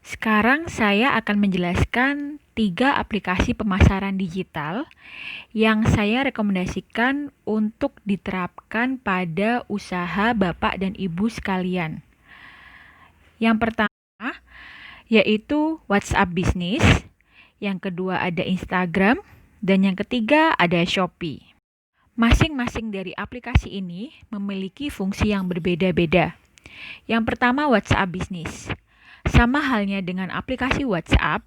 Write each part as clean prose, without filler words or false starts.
Sekarang saya akan menjelaskan 3 aplikasi pemasaran digital yang saya rekomendasikan untuk diterapkan pada usaha Bapak dan Ibu sekalian. Yang pertama yaitu WhatsApp Business, yang kedua ada Instagram, dan yang ketiga ada Shopee. Masing-masing dari aplikasi ini memiliki fungsi yang berbeda-beda. Yang pertama WhatsApp Business. Sama halnya dengan aplikasi WhatsApp,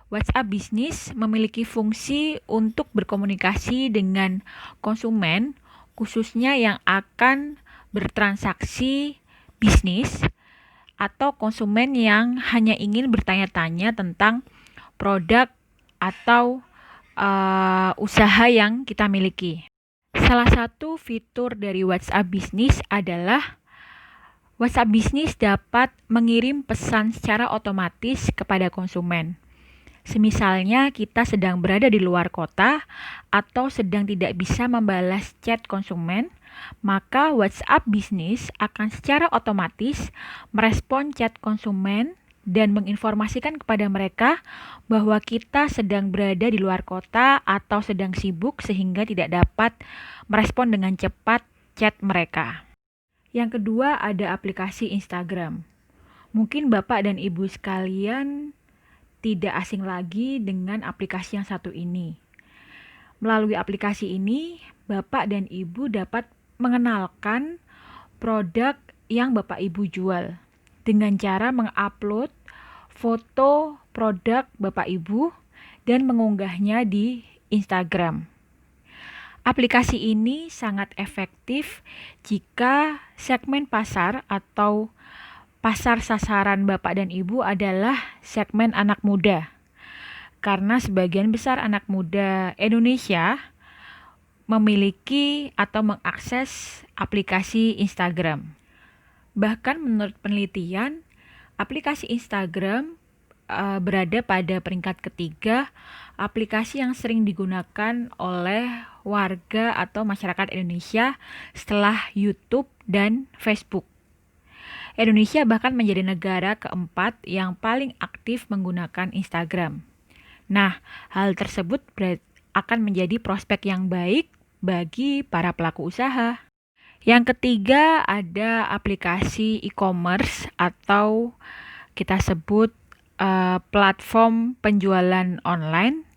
WhatsApp Business memiliki fungsi untuk berkomunikasi dengan konsumen, khususnya yang akan bertransaksi bisnis atau konsumen yang hanya ingin bertanya-tanya tentang produk atau usaha yang kita miliki. Salah satu fitur dari WhatsApp Business adalah WhatsApp Business dapat mengirim pesan secara otomatis kepada konsumen. Semisalnya kita sedang berada di luar kota atau sedang tidak bisa membalas chat konsumen, maka WhatsApp Business akan secara otomatis merespon chat konsumen dan menginformasikan kepada mereka bahwa kita sedang berada di luar kota atau sedang sibuk sehingga tidak dapat merespon dengan cepat chat mereka. Yang kedua ada aplikasi Instagram. Mungkin Bapak dan Ibu sekalian tidak asing lagi dengan aplikasi yang satu ini. Melalui aplikasi ini, Bapak dan Ibu dapat mengenalkan produk yang Bapak Ibu jual dengan cara mengupload foto produk Bapak Ibu dan mengunggahnya di Instagram. Aplikasi ini sangat efektif jika segmen pasar atau pasar sasaran Bapak dan Ibu adalah segmen anak muda. Karena sebagian besar anak muda Indonesia memiliki atau mengakses aplikasi Instagram. Bahkan menurut penelitian, aplikasi Instagram berada pada peringkat ketiga aplikasi yang sering digunakan oleh warga atau masyarakat Indonesia setelah YouTube dan Facebook. Indonesia bahkan menjadi negara keempat yang paling aktif menggunakan Instagram. Nah, hal tersebut akan menjadi prospek yang baik bagi para pelaku usaha. Yang ketiga ada aplikasi e-commerce atau kita sebut platform penjualan online,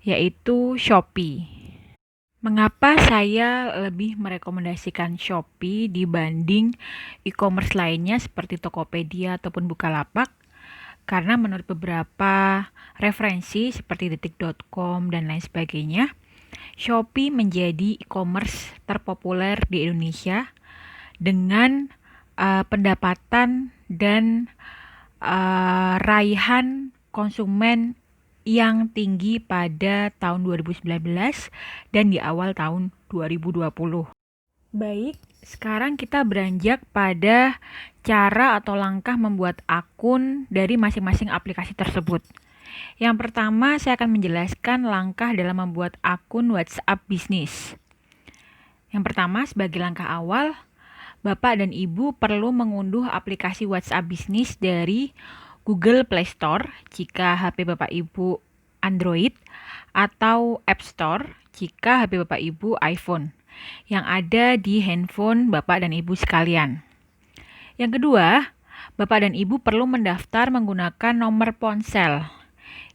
yaitu Shopee. Mengapa saya lebih merekomendasikan Shopee dibanding e-commerce lainnya seperti Tokopedia ataupun Bukalapak? Karena menurut beberapa referensi seperti detik.com dan lain sebagainya, Shopee menjadi e-commerce terpopuler di Indonesia dengan pendapatan dan raihan konsumen yang tinggi pada tahun 2019 dan di awal tahun 2020. Baik, sekarang kita beranjak pada cara atau langkah membuat akun dari masing-masing aplikasi tersebut. Yang pertama, saya akan menjelaskan langkah dalam membuat akun WhatsApp Business. Yang pertama, sebagai langkah awal, Bapak dan Ibu perlu mengunduh aplikasi WhatsApp Business dari Google Play Store jika HP Bapak Ibu Android atau App Store jika HP Bapak Ibu iPhone yang ada di handphone Bapak dan Ibu sekalian. Yang kedua, Bapak dan Ibu perlu mendaftar menggunakan nomor ponsel.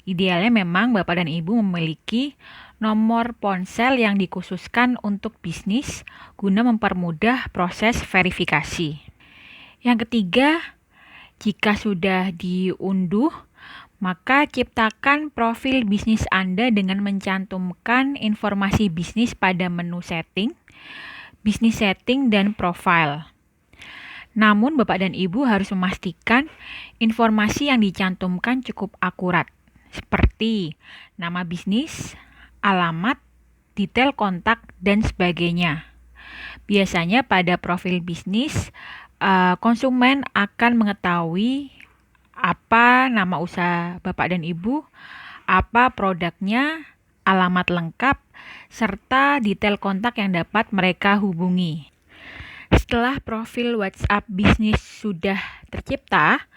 Idealnya memang Bapak dan Ibu memiliki nomor ponsel yang dikhususkan untuk bisnis guna mempermudah proses verifikasi. Yang ketiga, jika sudah diunduh, maka ciptakan profil bisnis Anda dengan mencantumkan informasi bisnis pada menu setting, bisnis setting, dan profile. Namun Bapak dan Ibu harus memastikan informasi yang dicantumkan cukup akurat, seperti nama bisnis, alamat, detail kontak, dan sebagainya. Biasanya pada profil bisnis, konsumen akan mengetahui apa nama usaha Bapak dan Ibu, apa produknya, alamat lengkap, serta detail kontak yang dapat mereka hubungi. Setelah profil WhatsApp bisnis sudah tercipta,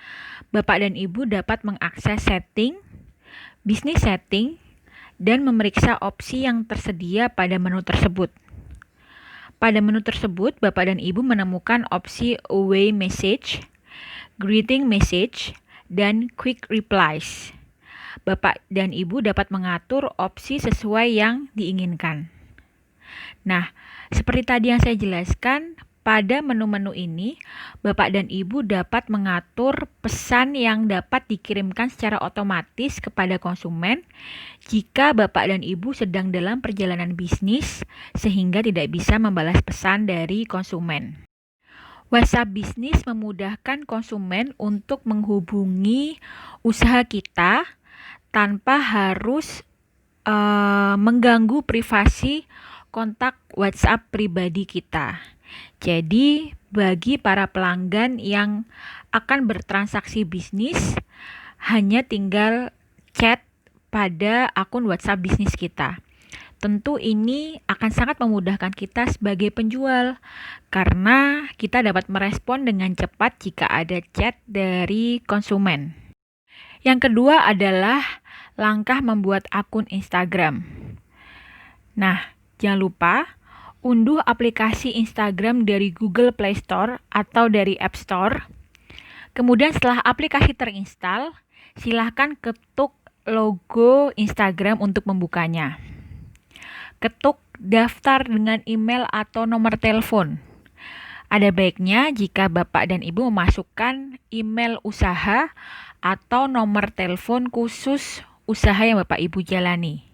Bapak dan Ibu dapat mengakses setting, bisnis setting, dan memeriksa opsi yang tersedia pada menu tersebut. Pada menu tersebut, Bapak dan Ibu menemukan opsi Away Message, Greeting Message, dan Quick Replies. Bapak dan Ibu dapat mengatur opsi sesuai yang diinginkan. Nah, seperti tadi yang saya jelaskan, pada menu-menu ini, Bapak dan Ibu dapat mengatur pesan yang dapat dikirimkan secara otomatis kepada konsumen jika Bapak dan Ibu sedang dalam perjalanan bisnis sehingga tidak bisa membalas pesan dari konsumen. WhatsApp Bisnis memudahkan konsumen untuk menghubungi usaha kita tanpa harus mengganggu privasi kontak WhatsApp pribadi kita. Jadi, bagi para pelanggan yang akan bertransaksi bisnis, hanya tinggal chat pada akun WhatsApp bisnis kita. Tentu ini akan sangat memudahkan kita sebagai penjual, karena kita dapat merespon dengan cepat jika ada chat dari konsumen. Yang kedua adalah langkah membuat akun Instagram. Nah, jangan lupa unduh aplikasi Instagram dari Google Play Store atau dari App Store. Kemudian setelah aplikasi terinstall, silahkan ketuk logo Instagram untuk membukanya. Ketuk daftar dengan email atau nomor telepon. Ada baiknya jika Bapak dan Ibu memasukkan email usaha atau nomor telepon khusus usaha yang Bapak Ibu jalani.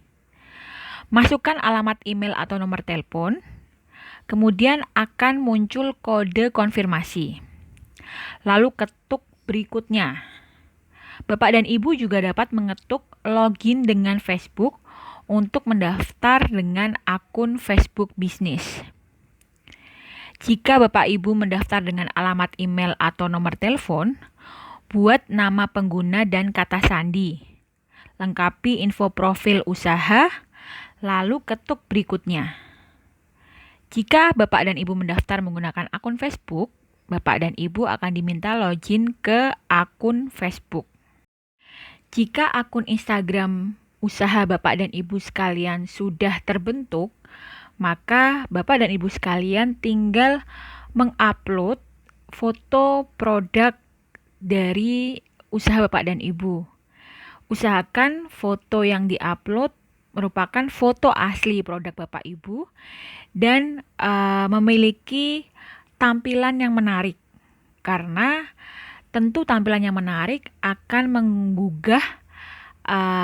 Masukkan alamat email atau nomor telepon. Kemudian akan muncul kode konfirmasi. Lalu ketuk berikutnya. Bapak dan Ibu juga dapat mengetuk login dengan Facebook untuk mendaftar dengan akun Facebook bisnis. Jika Bapak Ibu mendaftar dengan alamat email atau nomor telepon, buat nama pengguna dan kata sandi. Lengkapi info profil usaha, lalu ketuk berikutnya. Jika Bapak dan Ibu mendaftar menggunakan akun Facebook, Bapak dan Ibu akan diminta login ke akun Facebook. Jika akun Instagram usaha Bapak dan Ibu sekalian sudah terbentuk, maka Bapak dan Ibu sekalian tinggal mengupload foto produk dari usaha Bapak dan Ibu. Usahakan foto yang diupload merupakan foto asli produk Bapak Ibu dan memiliki tampilan yang menarik, karena tentu tampilan yang menarik akan menggugah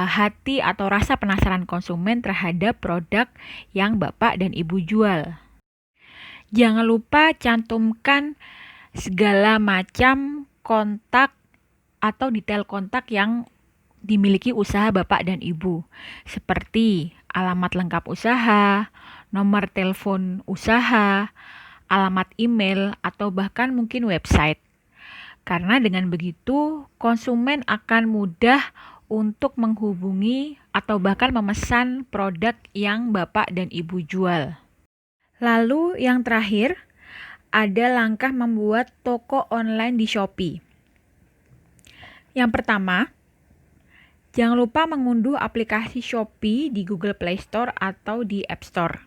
hati atau rasa penasaran konsumen terhadap produk yang Bapak dan Ibu jual. Jangan lupa cantumkan segala macam kontak atau detail kontak yang dimiliki usaha Bapak dan Ibu, seperti alamat lengkap usaha, nomor telepon usaha, alamat email, atau bahkan mungkin website. Karena dengan begitu, konsumen akan mudah untuk menghubungi atau bahkan memesan produk yang Bapak dan Ibu jual. Lalu yang terakhir, ada langkah membuat toko online di Shopee. Yang pertama, jangan lupa mengunduh aplikasi Shopee di Google Play Store atau di App Store.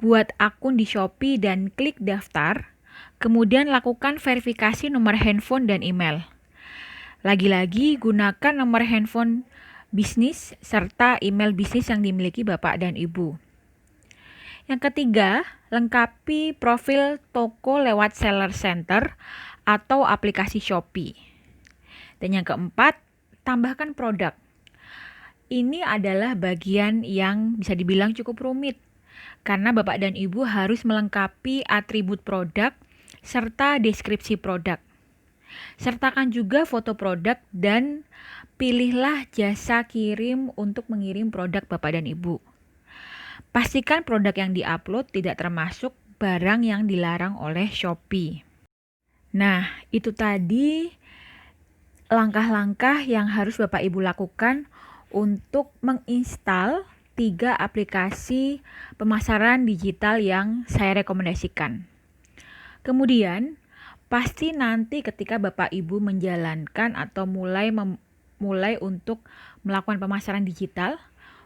Buat akun di Shopee dan klik daftar, kemudian lakukan verifikasi nomor handphone dan email. Lagi-lagi, gunakan nomor handphone bisnis serta email bisnis yang dimiliki Bapak dan Ibu. Yang ketiga, lengkapi profil toko lewat Seller Center atau aplikasi Shopee. Dan yang keempat, tambahkan produk. Ini adalah bagian yang bisa dibilang cukup rumit, karena Bapak dan Ibu harus melengkapi atribut produk serta deskripsi produk. Sertakan juga foto produk dan pilihlah jasa kirim untuk mengirim produk Bapak dan Ibu. Pastikan produk yang diupload tidak termasuk barang yang dilarang oleh Shopee. Nah, itu tadi langkah-langkah yang harus Bapak Ibu lakukan untuk menginstal 3 aplikasi pemasaran digital yang saya rekomendasikan. Kemudian, Pasti nanti ketika Bapak Ibu menjalankan atau mulai untuk melakukan pemasaran digital,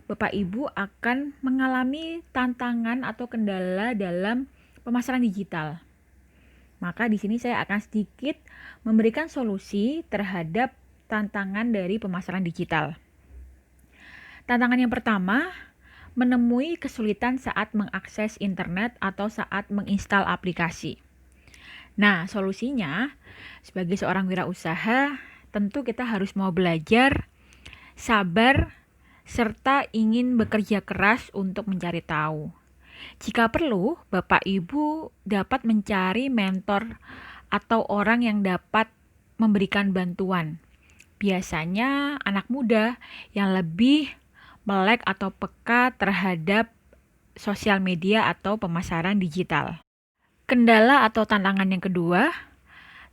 Bapak Ibu akan mengalami tantangan atau kendala dalam pemasaran digital. Maka di sini saya akan sedikit memberikan solusi terhadap tantangan dari pemasaran digital. Tantangan yang pertama, menemui kesulitan saat mengakses internet atau saat menginstal aplikasi. Nah, solusinya sebagai seorang wirausaha, tentu kita harus mau belajar, sabar, serta ingin bekerja keras untuk mencari tahu. Jika perlu, Bapak Ibu dapat mencari mentor atau orang yang dapat memberikan bantuan. Biasanya anak muda yang lebih melek atau peka terhadap sosial media atau pemasaran digital. Kendala atau tantangan yang kedua,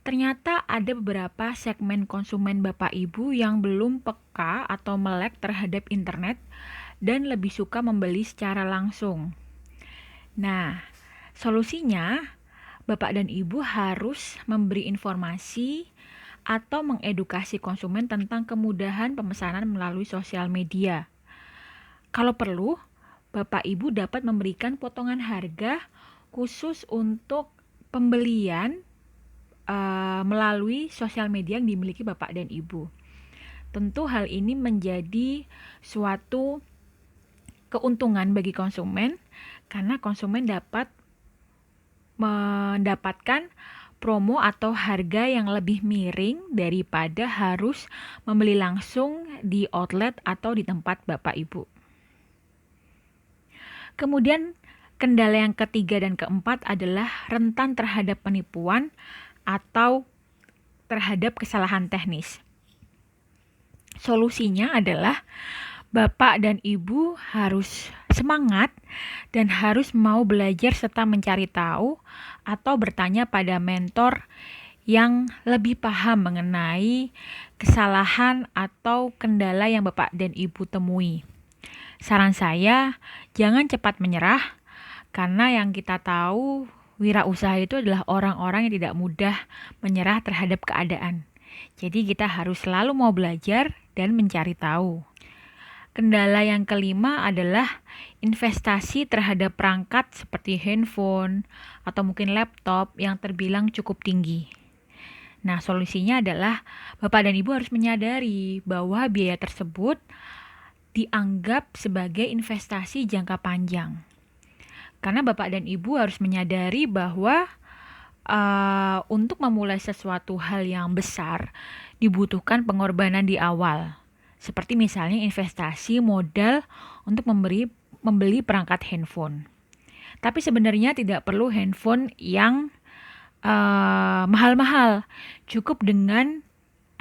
ternyata ada beberapa segmen konsumen Bapak Ibu yang belum peka atau melek terhadap internet dan lebih suka membeli secara langsung. Nah, solusinya Bapak dan Ibu harus memberi informasi atau mengedukasi konsumen tentang kemudahan pemesanan melalui sosial media. Kalau perlu, Bapak Ibu dapat memberikan potongan harga khusus untuk pembelian melalui sosial media yang dimiliki Bapak dan Ibu. Tentu hal ini menjadi suatu keuntungan bagi konsumen karena konsumen dapat mendapatkan promo atau harga yang lebih miring daripada harus membeli langsung di outlet atau di tempat Bapak Ibu. Kemudian kendala yang ketiga dan keempat adalah rentan terhadap penipuan atau terhadap kesalahan teknis. Solusinya adalah Bapak dan Ibu harus semangat dan harus mau belajar serta mencari tahu atau bertanya pada mentor yang lebih paham mengenai kesalahan atau kendala yang Bapak dan Ibu temui. Saran saya, jangan cepat menyerah, karena yang kita tahu, wirausaha itu adalah orang-orang yang tidak mudah menyerah terhadap keadaan. Jadi kita harus selalu mau belajar dan mencari tahu. Kendala yang kelima adalah investasi terhadap perangkat seperti handphone atau mungkin laptop yang terbilang cukup tinggi. Nah, solusinya adalah Bapak dan Ibu harus menyadari bahwa biaya tersebut dianggap sebagai investasi jangka panjang. Karena Bapak dan Ibu harus menyadari bahwa untuk memulai sesuatu hal yang besar dibutuhkan pengorbanan di awal. Seperti misalnya investasi modal untuk membeli perangkat handphone. Tapi sebenarnya tidak perlu handphone yang mahal-mahal. Cukup dengan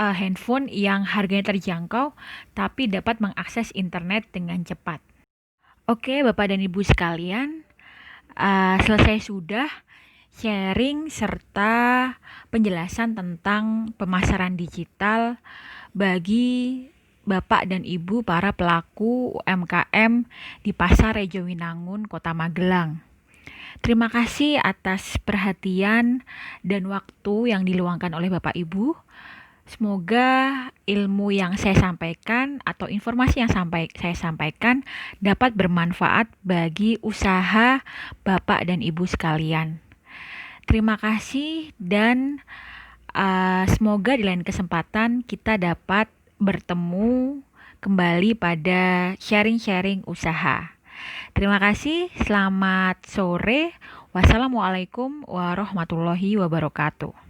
handphone yang harganya terjangkau tapi dapat mengakses internet dengan cepat. Oke, Bapak dan Ibu sekalian, selesai sudah sharing serta penjelasan tentang pemasaran digital bagi Bapak dan Ibu para pelaku UMKM di Pasar Rejo Winangun, Kota Magelang. Terima kasih atas perhatian dan waktu yang diluangkan oleh Bapak Ibu. Semoga ilmu yang saya sampaikan atau informasi yang saya sampaikan dapat bermanfaat bagi usaha Bapak dan Ibu sekalian. Terima kasih dan semoga di lain kesempatan kita dapat bertemu kembali pada sharing-sharing usaha. Terima kasih, selamat sore. Wassalamualaikum warahmatullahi wabarakatuh.